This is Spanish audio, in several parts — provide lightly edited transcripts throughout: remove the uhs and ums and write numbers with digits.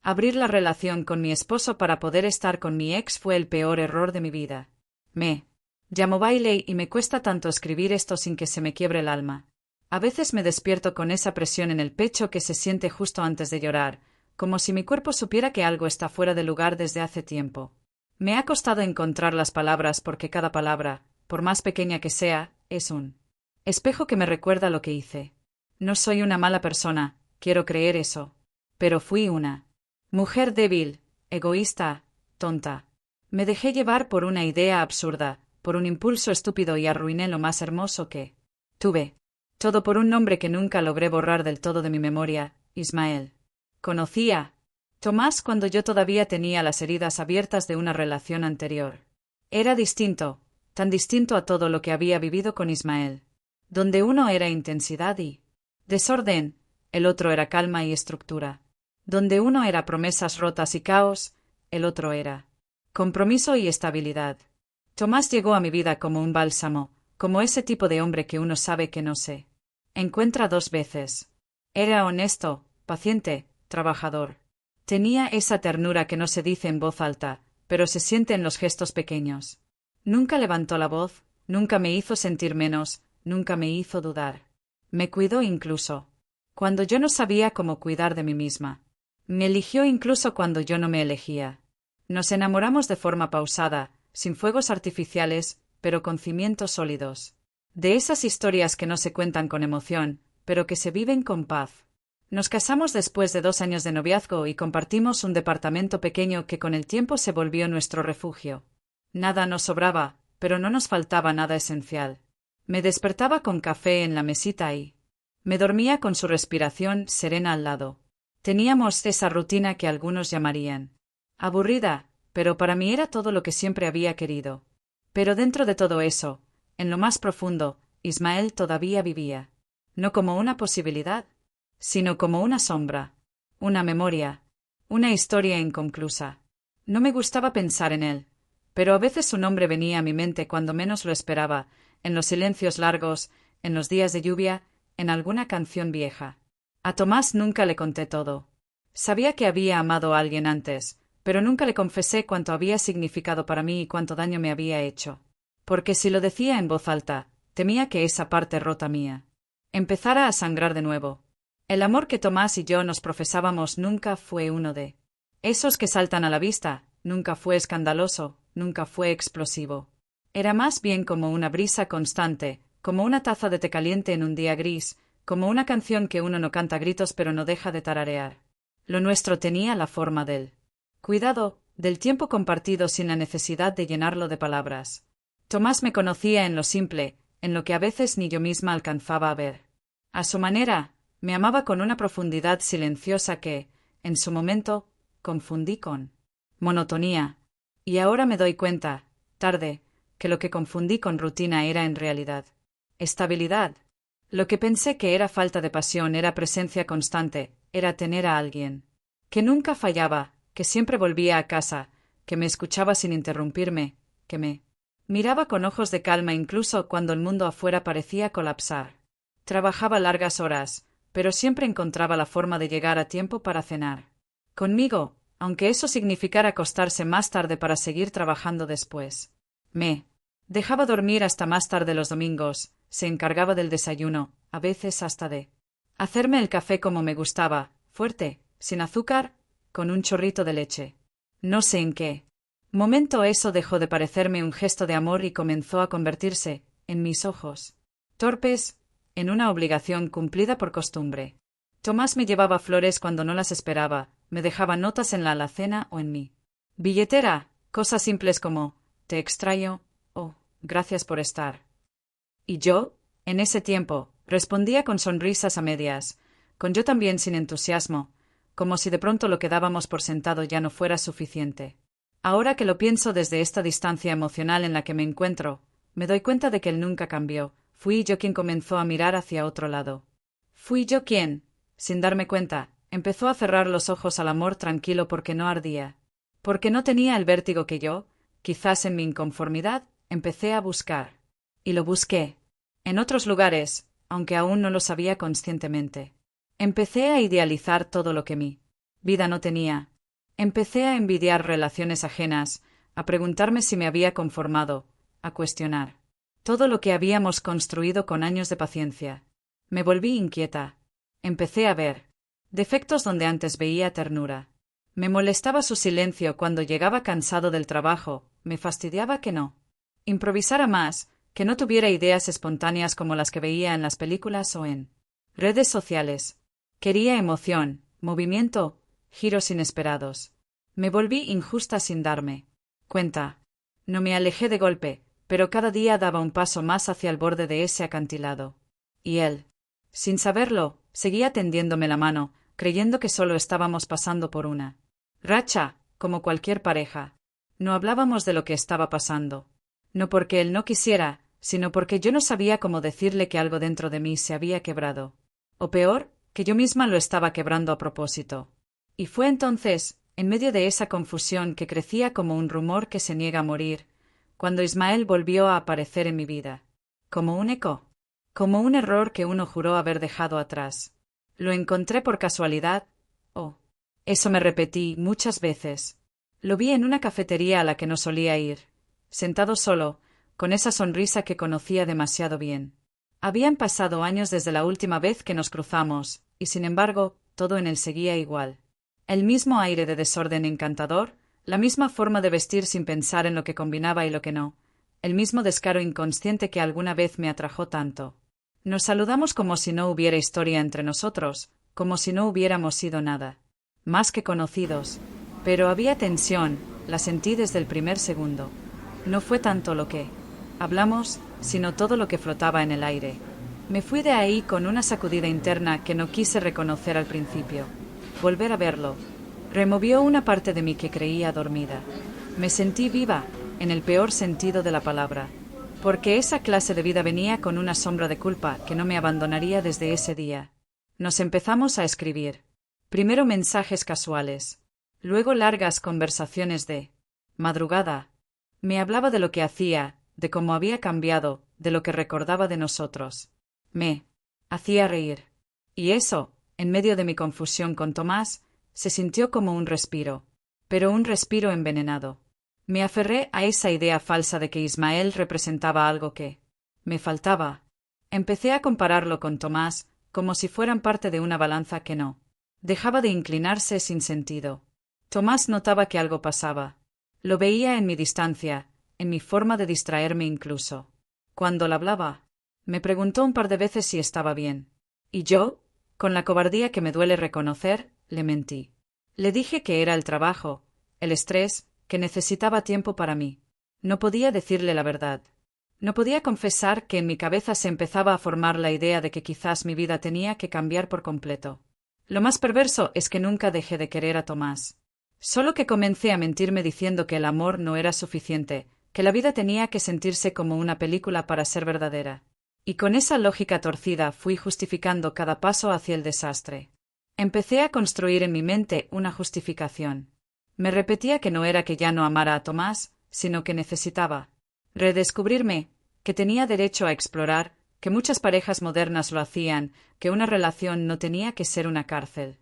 Abrir la relación con mi esposo para poder estar con mi ex fue el peor error de mi vida. Me llamo Bailey y me cuesta tanto escribir esto sin que se me quiebre el alma. A veces me despierto con esa presión en el pecho que se siente justo antes de llorar, como si mi cuerpo supiera que algo está fuera de lugar desde hace tiempo. Me ha costado encontrar las palabras porque cada palabra, por más pequeña que sea, es un espejo que me recuerda lo que hice. No soy una mala persona, quiero creer eso. Pero fui una mujer débil, egoísta, tonta. Me dejé llevar por una idea absurda, por un impulso estúpido y arruiné lo más hermoso que tuve. Todo por un nombre que nunca logré borrar del todo de mi memoria, Ismael. Conocí a Tomás cuando yo todavía tenía las heridas abiertas de una relación anterior. Era distinto, tan distinto a todo lo que había vivido con Ismael. Donde uno era intensidad y desorden, el otro era calma y estructura. Donde uno era promesas rotas y caos, el otro era compromiso y estabilidad. Tomás llegó a mi vida como un bálsamo, como ese tipo de hombre que uno sabe que no se encuentra dos veces. Era honesto, paciente, trabajador. Tenía esa ternura que no se dice en voz alta, pero se siente en los gestos pequeños. Nunca levantó la voz, nunca me hizo sentir menos, nunca me hizo dudar. Me cuidó incluso cuando yo no sabía cómo cuidar de mí misma. Me eligió incluso cuando yo no me elegía. Nos enamoramos de forma pausada, sin fuegos artificiales, pero con cimientos sólidos. De esas historias que no se cuentan con emoción, pero que se viven con paz. Nos casamos después de 2 años de noviazgo y compartimos un departamento pequeño que con el tiempo se volvió nuestro refugio. Nada nos sobraba, pero no nos faltaba nada esencial. Me despertaba con café en la mesita y me dormía con su respiración serena al lado. Teníamos esa rutina que algunos llamarían aburrida, pero para mí era todo lo que siempre había querido. Pero dentro de todo eso, en lo más profundo, Ismael todavía vivía. No como una posibilidad, sino como una sombra, una memoria, una historia inconclusa. No me gustaba pensar en él, pero a veces su nombre venía a mi mente cuando menos lo esperaba, en los silencios largos, en los días de lluvia, en alguna canción vieja. A Tomás nunca le conté todo. Sabía que había amado a alguien antes, pero nunca le confesé cuánto había significado para mí y cuánto daño me había hecho. Porque si lo decía en voz alta, temía que esa parte rota mía empezara a sangrar de nuevo. El amor que Tomás y yo nos profesábamos nunca fue uno de esos que saltan a la vista, nunca fue escandaloso, nunca fue explosivo. Era más bien como una brisa constante, como una taza de té caliente en un día gris, como una canción que uno no canta a gritos pero no deja de tararear. Lo nuestro tenía la forma del cuidado, del tiempo compartido sin la necesidad de llenarlo de palabras. Tomás me conocía en lo simple, en lo que a veces ni yo misma alcanzaba a ver. A su manera, me amaba con una profundidad silenciosa que, en su momento, confundí con monotonía. Y ahora me doy cuenta, tarde, que lo que confundí con rutina era en realidad estabilidad. Lo que pensé que era falta de pasión era presencia constante, era tener a alguien que nunca fallaba, que siempre volvía a casa, que me escuchaba sin interrumpirme, que me miraba con ojos de calma incluso cuando el mundo afuera parecía colapsar. Trabajaba largas horas, pero siempre encontraba la forma de llegar a tiempo para cenar conmigo, aunque eso significara acostarse más tarde para seguir trabajando después. Me dejaba dormir hasta más tarde los domingos, se encargaba del desayuno, a veces hasta de hacerme el café como me gustaba, fuerte, sin azúcar, con un chorrito de leche. No sé en qué momento eso dejó de parecerme un gesto de amor y comenzó a convertirse, en mis ojos torpes, en una obligación cumplida por costumbre. Tomás me llevaba flores cuando no las esperaba, me dejaba notas en la alacena o en mi billetera, cosas simples como «te extraño» o «gracias por estar». Y yo, en ese tiempo, respondía con sonrisas a medias, con yo también sin entusiasmo, como si de pronto lo que dábamos por sentado ya no fuera suficiente. Ahora que lo pienso desde esta distancia emocional en la que me encuentro, me doy cuenta de que él nunca cambió. Fui yo quien comenzó a mirar hacia otro lado. Fui yo quien, sin darme cuenta, empezó a cerrar los ojos al amor tranquilo porque no ardía. Porque no tenía el vértigo que yo, quizás en mi inconformidad, empecé a buscar. Y lo busqué. En otros lugares, aunque aún no lo sabía conscientemente. Empecé a idealizar todo lo que mi vida no tenía, Empecé a envidiar relaciones ajenas, a preguntarme si me había conformado, a cuestionar todo lo que habíamos construido con años de paciencia. Me volví inquieta. Empecé a ver defectos donde antes veía ternura. Me molestaba su silencio cuando llegaba cansado del trabajo, me fastidiaba que no improvisara más, que no tuviera ideas espontáneas como las que veía en las películas o en redes sociales. Quería emoción, movimiento, giros inesperados. Me volví injusta sin darme cuenta. No me alejé de golpe, pero cada día daba un paso más hacia el borde de ese acantilado. Y él, sin saberlo, seguía tendiéndome la mano, creyendo que solo estábamos pasando por una racha, como cualquier pareja. No hablábamos de lo que estaba pasando. No porque él no quisiera, sino porque yo no sabía cómo decirle que algo dentro de mí se había quebrado. O peor, que yo misma lo estaba quebrando a propósito. Y fue entonces, en medio de esa confusión que crecía como un rumor que se niega a morir, cuando Ismael volvió a aparecer en mi vida. Como un eco. Como un error que uno juró haber dejado atrás. Lo encontré por casualidad. Oh. Eso me repetí muchas veces. Lo vi en una cafetería a la que no solía ir. Sentado solo, con esa sonrisa que conocía demasiado bien. Habían pasado años desde la última vez que nos cruzamos, y sin embargo, todo en él seguía igual. El mismo aire de desorden encantador, la misma forma de vestir sin pensar en lo que combinaba y lo que no, el mismo descaro inconsciente que alguna vez me atrajo tanto. Nos saludamos como si no hubiera historia entre nosotros, como si no hubiéramos sido nada más que conocidos. Pero había tensión, la sentí desde el primer segundo. No fue tanto lo que hablamos, sino todo lo que flotaba en el aire. Me fui de ahí con una sacudida interna que no quise reconocer al principio. Volver a verlo removió una parte de mí que creía dormida. Me sentí viva, en el peor sentido de la palabra, porque esa clase de vida venía con una sombra de culpa que no me abandonaría desde ese día. Nos empezamos a escribir. Primero mensajes casuales, luego largas conversaciones de madrugada. Me hablaba de lo que hacía, de cómo había cambiado, de lo que recordaba de nosotros. Me hacía reír. Y eso, en medio de mi confusión con Tomás, se sintió como un respiro, pero un respiro envenenado. Me aferré a esa idea falsa de que Ismael representaba algo que me faltaba. Empecé a compararlo con Tomás, como si fueran parte de una balanza que no dejaba de inclinarse sin sentido. Tomás notaba que algo pasaba. Lo veía en mi distancia, en mi forma de distraerme incluso. Cuando le hablaba, me preguntó un par de veces si estaba bien. Y yo, con la cobardía que me duele reconocer, le mentí. Le dije que era el trabajo, el estrés, que necesitaba tiempo para mí. No podía decirle la verdad. No podía confesar que en mi cabeza se empezaba a formar la idea de que quizás mi vida tenía que cambiar por completo. Lo más perverso es que nunca dejé de querer a Tomás. Solo que comencé a mentirme diciendo que el amor no era suficiente, que la vida tenía que sentirse como una película para ser verdadera. Y con esa lógica torcida fui justificando cada paso hacia el desastre. Empecé a construir en mi mente una justificación. Me repetía que no era que ya no amara a Tomás, sino que necesitaba redescubrirme, que tenía derecho a explorar, que muchas parejas modernas lo hacían, que una relación no tenía que ser una cárcel.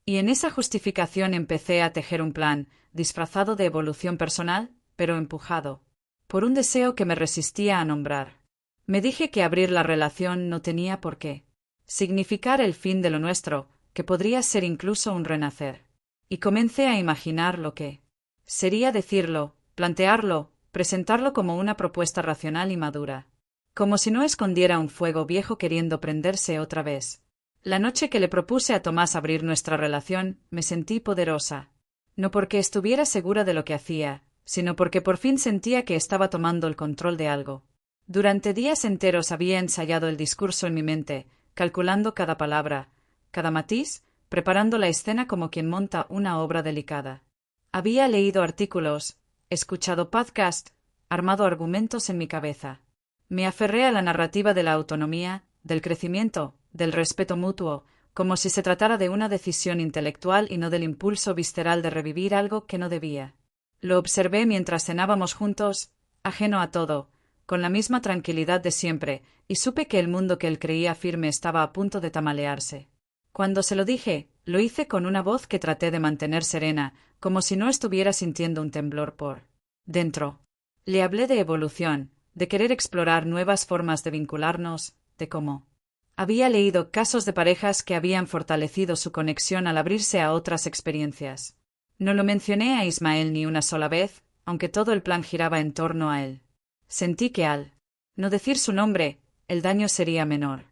Y en esa justificación empecé a tejer un plan, disfrazado de evolución personal, pero empujado por un deseo que me resistía a nombrar. Me dije que abrir la relación no tenía por qué significar el fin de lo nuestro, que podría ser incluso un renacer. Y comencé a imaginar lo que sería decirlo, plantearlo, presentarlo como una propuesta racional y madura. Como si no escondiera un fuego viejo queriendo prenderse otra vez. La noche que le propuse a Tomás abrir nuestra relación, me sentí poderosa. No porque estuviera segura de lo que hacía, sino porque por fin sentía que estaba tomando el control de algo. Durante días enteros había ensayado el discurso en mi mente, calculando cada palabra, cada matiz, preparando la escena como quien monta una obra delicada. Había leído artículos, escuchado podcasts, armado argumentos en mi cabeza. Me aferré a la narrativa de la autonomía, del crecimiento, del respeto mutuo, como si se tratara de una decisión intelectual y no del impulso visceral de revivir algo que no debía. Lo observé mientras cenábamos juntos, ajeno a todo, con la misma tranquilidad de siempre, y supe que el mundo que él creía firme estaba a punto de tambalearse. Cuando se lo dije, lo hice con una voz que traté de mantener serena, como si no estuviera sintiendo un temblor por dentro. Le hablé de evolución, de querer explorar nuevas formas de vincularnos, de cómo había leído casos de parejas que habían fortalecido su conexión al abrirse a otras experiencias. No lo mencioné a Ismael ni una sola vez, aunque todo el plan giraba en torno a él. Sentí que al no decir su nombre, el daño sería menor.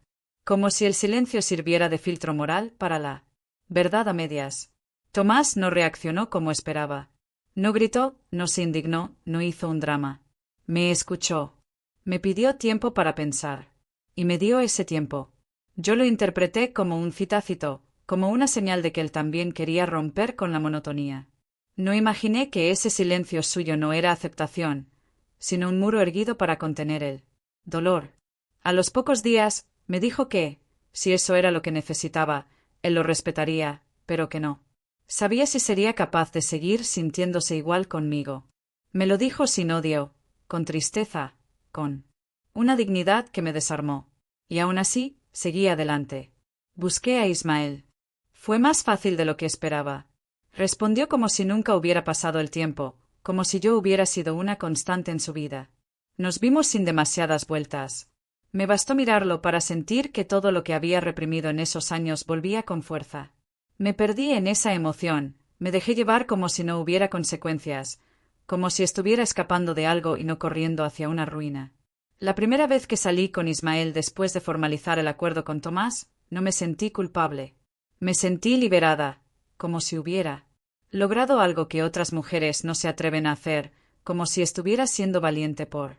Como si el silencio sirviera de filtro moral para la verdad a medias. Tomás no reaccionó como esperaba. No gritó, no se indignó, no hizo un drama. Me escuchó. Me pidió tiempo para pensar. Y me dio ese tiempo. Yo lo interpreté como un citácito, como una señal de que él también quería romper con la monotonía. No imaginé que ese silencio suyo no era aceptación, sino un muro erguido para contener el dolor. A los pocos días, me dijo que, si eso era lo que necesitaba, él lo respetaría, pero que no sabía si sería capaz de seguir sintiéndose igual conmigo. Me lo dijo sin odio, con tristeza, con una dignidad que me desarmó. Y aún así, seguí adelante. Busqué a Ismael. Fue más fácil de lo que esperaba. Respondió como si nunca hubiera pasado el tiempo, como si yo hubiera sido una constante en su vida. Nos vimos sin demasiadas vueltas. Me bastó mirarlo para sentir que todo lo que había reprimido en esos años volvía con fuerza. Me perdí en esa emoción, me dejé llevar como si no hubiera consecuencias, como si estuviera escapando de algo y no corriendo hacia una ruina. La primera vez que salí con Ismael después de formalizar el acuerdo con Tomás, no me sentí culpable. Me sentí liberada, como si hubiera logrado algo que otras mujeres no se atreven a hacer, como si estuviera siendo valiente por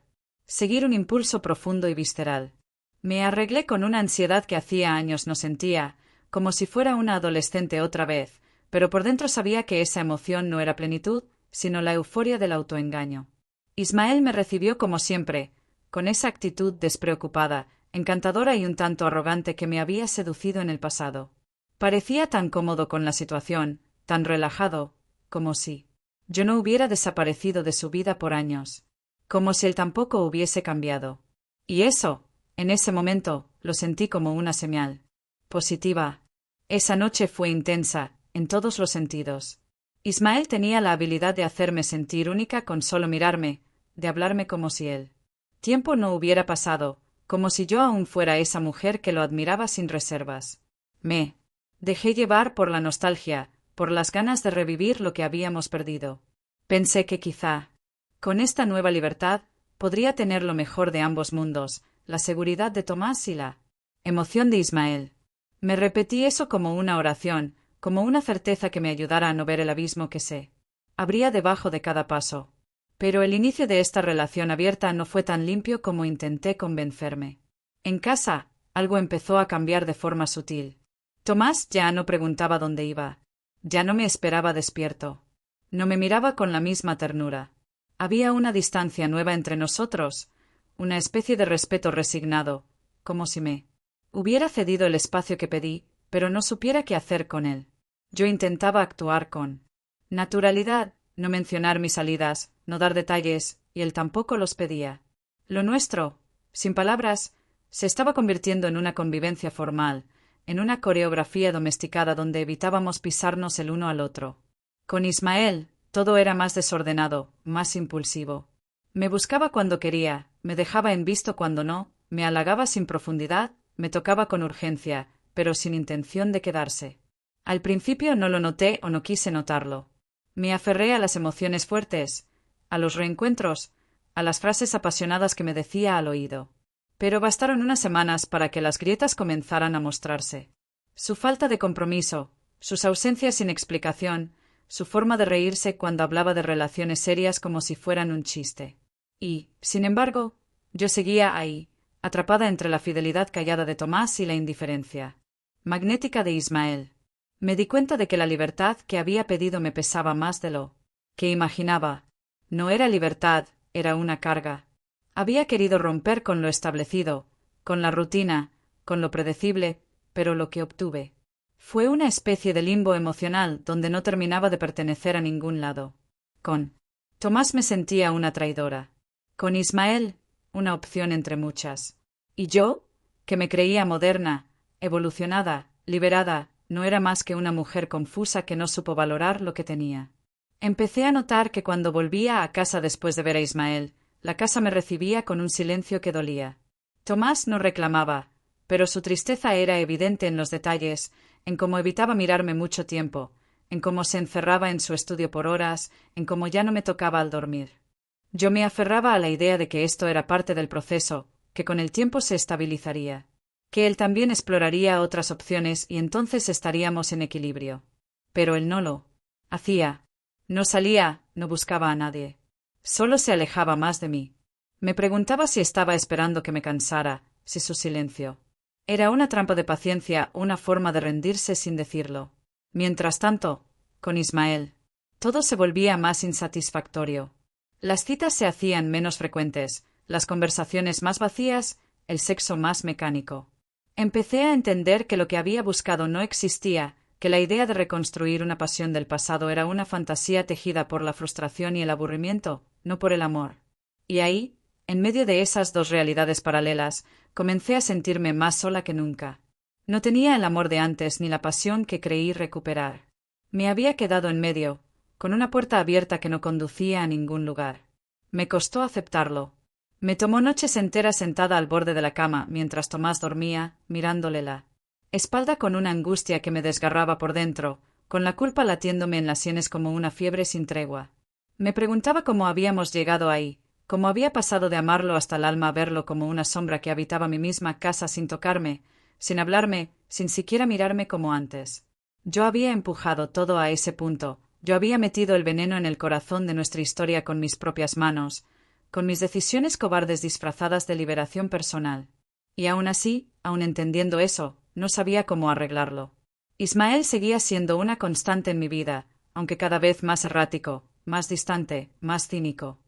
seguir un impulso profundo y visceral. Me arreglé con una ansiedad que hacía años no sentía, como si fuera una adolescente otra vez, pero por dentro sabía que esa emoción no era plenitud, sino la euforia del autoengaño. Ismael me recibió como siempre, con esa actitud despreocupada, encantadora y un tanto arrogante que me había seducido en el pasado. Parecía tan cómodo con la situación, tan relajado, como si yo no hubiera desaparecido de su vida por años, como si él tampoco hubiese cambiado. Y eso, en ese momento, lo sentí como una señal positiva. Esa noche fue intensa, en todos los sentidos. Ismael tenía la habilidad de hacerme sentir única con solo mirarme, de hablarme como si el tiempo no hubiera pasado, como si yo aún fuera esa mujer que lo admiraba sin reservas. Me dejé llevar por la nostalgia, por las ganas de revivir lo que habíamos perdido. Pensé que quizá, con esta nueva libertad, podría tener lo mejor de ambos mundos, la seguridad de Tomás y la emoción de Ismael. Me repetí eso como una oración, como una certeza que me ayudara a no ver el abismo que se abría debajo de cada paso. Pero el inicio de esta relación abierta no fue tan limpio como intenté convencerme. En casa, algo empezó a cambiar de forma sutil. Tomás ya no preguntaba dónde iba. Ya no me esperaba despierto. No me miraba con la misma ternura. Había una distancia nueva entre nosotros, una especie de respeto resignado, como si me hubiera cedido el espacio que pedí, pero no supiera qué hacer con él. Yo intentaba actuar con naturalidad, no mencionar mis salidas, no dar detalles, y él tampoco los pedía. Lo nuestro, sin palabras, se estaba convirtiendo en una convivencia formal, en una coreografía domesticada donde evitábamos pisarnos el uno al otro. Con Ismael, todo era más desordenado, más impulsivo. Me buscaba cuando quería, me dejaba en visto cuando no, me halagaba sin profundidad, me tocaba con urgencia, pero sin intención de quedarse. Al principio no lo noté o no quise notarlo. Me aferré a las emociones fuertes, a los reencuentros, a las frases apasionadas que me decía al oído. Pero bastaron unas semanas para que las grietas comenzaran a mostrarse. Su falta de compromiso, sus ausencias sin explicación, su forma de reírse cuando hablaba de relaciones serias como si fueran un chiste. Y, sin embargo, yo seguía ahí, atrapada entre la fidelidad callada de Tomás y la indiferencia magnética de Ismael. Me di cuenta de que la libertad que había pedido me pesaba más de lo que imaginaba. No era libertad, era una carga. Había querido romper con lo establecido, con la rutina, con lo predecible, pero lo que obtuve fue una especie de limbo emocional donde no terminaba de pertenecer a ningún lado. Con Tomás me sentía una traidora. Con Ismael, una opción entre muchas. Y yo, que me creía moderna, evolucionada, liberada, no era más que una mujer confusa que no supo valorar lo que tenía. Empecé a notar que cuando volvía a casa después de ver a Ismael, la casa me recibía con un silencio que dolía. Tomás no reclamaba, pero su tristeza era evidente en los detalles, en cómo evitaba mirarme mucho tiempo, en cómo se encerraba en su estudio por horas, en cómo ya no me tocaba al dormir. Yo me aferraba a la idea de que esto era parte del proceso, que con el tiempo se estabilizaría, que él también exploraría otras opciones y entonces estaríamos en equilibrio. Pero él no lo hacía. No salía, no buscaba a nadie. Solo se alejaba más de mí. Me preguntaba si estaba esperando que me cansara, si su silencio era una trampa de paciencia, una forma de rendirse sin decirlo. Mientras tanto, con Ismael, todo se volvía más insatisfactorio. Las citas se hacían menos frecuentes, las conversaciones más vacías, el sexo más mecánico. Empecé a entender que lo que había buscado no existía, que la idea de reconstruir una pasión del pasado era una fantasía tejida por la frustración y el aburrimiento, no por el amor. Y ahí, en medio de esas dos realidades paralelas, comencé a sentirme más sola que nunca. No tenía el amor de antes ni la pasión que creí recuperar. Me había quedado en medio, con una puerta abierta que no conducía a ningún lugar. Me costó aceptarlo. Me tomó noches enteras sentada al borde de la cama mientras Tomás dormía, mirándole la espalda con una angustia que me desgarraba por dentro, con la culpa latiéndome en las sienes como una fiebre sin tregua. Me preguntaba cómo habíamos llegado ahí, cómo había pasado de amarlo hasta el alma a verlo como una sombra que habitaba mi misma casa sin tocarme, sin hablarme, sin siquiera mirarme como antes. Yo había empujado todo a ese punto, yo había metido el veneno en el corazón de nuestra historia con mis propias manos, con mis decisiones cobardes disfrazadas de liberación personal. Y aún así, aun entendiendo eso, no sabía cómo arreglarlo. Ismael seguía siendo una constante en mi vida, aunque cada vez más errático, más distante, más cínico.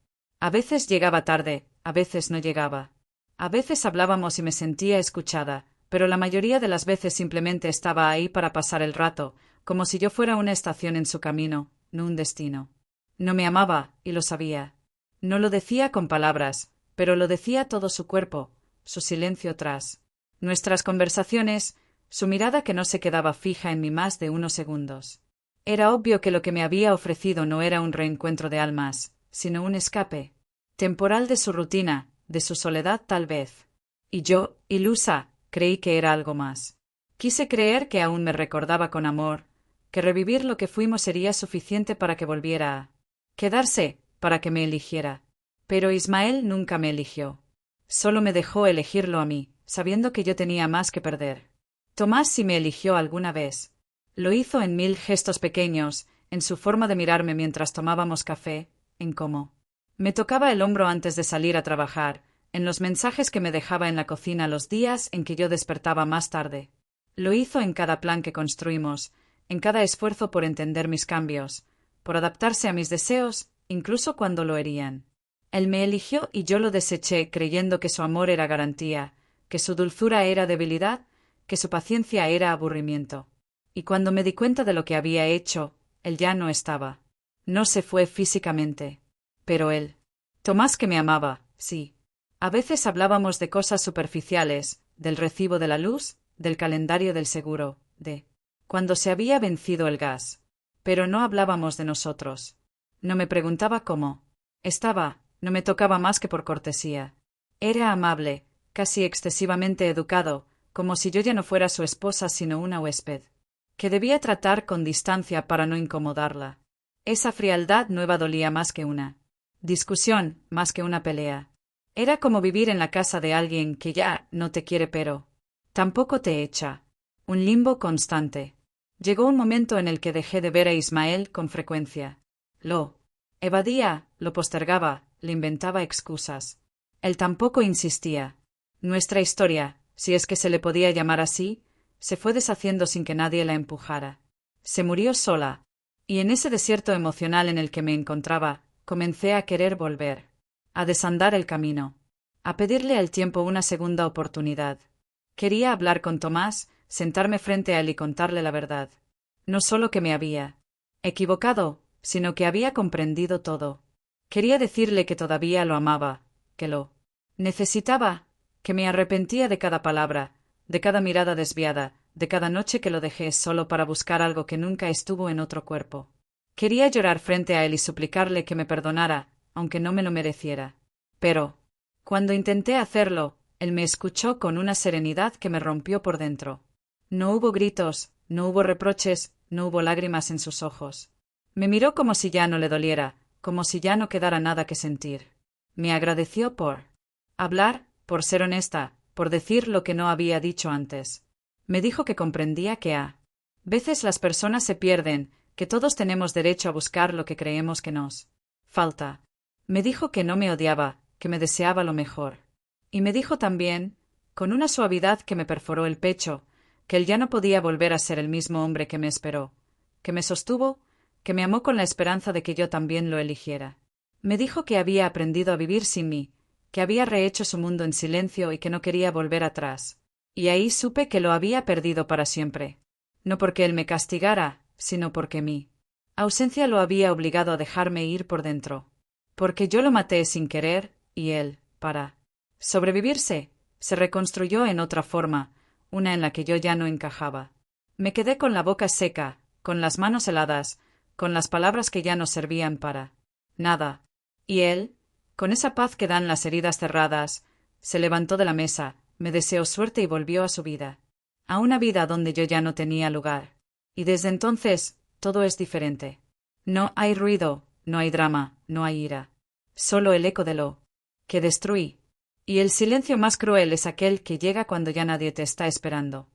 A veces llegaba tarde, a veces no llegaba. A veces hablábamos y me sentía escuchada, pero la mayoría de las veces simplemente estaba ahí para pasar el rato, como si yo fuera una estación en su camino, no un destino. No me amaba, y lo sabía. No lo decía con palabras, pero lo decía todo su cuerpo, su silencio tras nuestras conversaciones, su mirada que no se quedaba fija en mí más de unos segundos. Era obvio que lo que me había ofrecido no era un reencuentro de almas, sino un escape temporal de su rutina, de su soledad tal vez. Y yo, ilusa, creí que era algo más. Quise creer que aún me recordaba con amor, que revivir lo que fuimos sería suficiente para que volviera a quedarse, para que me eligiera. Pero Ismael nunca me eligió. Solo me dejó elegirlo a mí, sabiendo que yo tenía más que perder. Tomás sí me eligió alguna vez. Lo hizo en 1000 gestos pequeños, en su forma de mirarme mientras tomábamos café, en cómo me tocaba el hombro antes de salir a trabajar, en los mensajes que me dejaba en la cocina los días en que yo despertaba más tarde. Lo hizo en cada plan que construimos, en cada esfuerzo por entender mis cambios, por adaptarse a mis deseos, incluso cuando lo herían. Él me eligió y yo lo deseché creyendo que su amor era garantía, que su dulzura era debilidad, que su paciencia era aburrimiento. Y cuando me di cuenta de lo que había hecho, él ya no estaba. No se fue físicamente. Pero él. Tomás que me amaba, sí. A veces hablábamos de cosas superficiales, del recibo de la luz, del calendario del seguro, de cuando se había vencido el gas. Pero no hablábamos de nosotros. No me preguntaba cómo estaba, no me tocaba más que por cortesía. Era amable, casi excesivamente educado, como si yo ya no fuera su esposa sino una huésped, que debía tratar con distancia para no incomodarla. Esa frialdad nueva dolía más que una discusión, más que una pelea. Era como vivir en la casa de alguien que ya no te quiere pero tampoco te echa. Un limbo constante. Llegó un momento en el que dejé de ver a Ismael con frecuencia. Lo evadía, lo postergaba, le inventaba excusas. Él tampoco insistía. Nuestra historia, si es que se le podía llamar así, se fue deshaciendo sin que nadie la empujara. Se murió sola. Y en ese desierto emocional en el que me encontraba, comencé a querer volver, a desandar el camino, a pedirle al tiempo una segunda oportunidad. Quería hablar con Tomás, sentarme frente a él y contarle la verdad. No solo que me había equivocado, sino que había comprendido todo. Quería decirle que todavía lo amaba, que lo necesitaba, que me arrepentía de cada palabra, de cada mirada desviada, de cada noche que lo dejé solo para buscar algo que nunca estuvo en otro cuerpo. Quería llorar frente a él y suplicarle que me perdonara, aunque no me lo mereciera. Pero, cuando intenté hacerlo, él me escuchó con una serenidad que me rompió por dentro. No hubo gritos, no hubo reproches, no hubo lágrimas en sus ojos. Me miró como si ya no le doliera, como si ya no quedara nada que sentir. Me agradeció por hablar, por ser honesta, por decir lo que no había dicho antes. Me dijo que comprendía que a veces las personas se pierden, que todos tenemos derecho a buscar lo que creemos que nos falta. Me dijo que no me odiaba, que me deseaba lo mejor. Y me dijo también, con una suavidad que me perforó el pecho, que él ya no podía volver a ser el mismo hombre que me esperó, que me sostuvo, que me amó con la esperanza de que yo también lo eligiera. Me dijo que había aprendido a vivir sin mí, que había rehecho su mundo en silencio y que no quería volver atrás. Y ahí supe que lo había perdido para siempre. No porque él me castigara, sino porque mi ausencia lo había obligado a dejarme ir por dentro. Porque yo lo maté sin querer, y él, para sobrevivirse, se reconstruyó en otra forma, una en la que yo ya no encajaba. Me quedé con la boca seca, con las manos heladas, con las palabras que ya no servían para nada. Y él, con esa paz que dan las heridas cerradas, se levantó de la mesa, me deseó suerte y volvió a su vida. A una vida donde yo ya no tenía lugar. Y desde entonces, todo es diferente. No hay ruido, no hay drama, no hay ira. Solo el eco de lo que destruí. Y el silencio más cruel es aquel que llega cuando ya nadie te está esperando.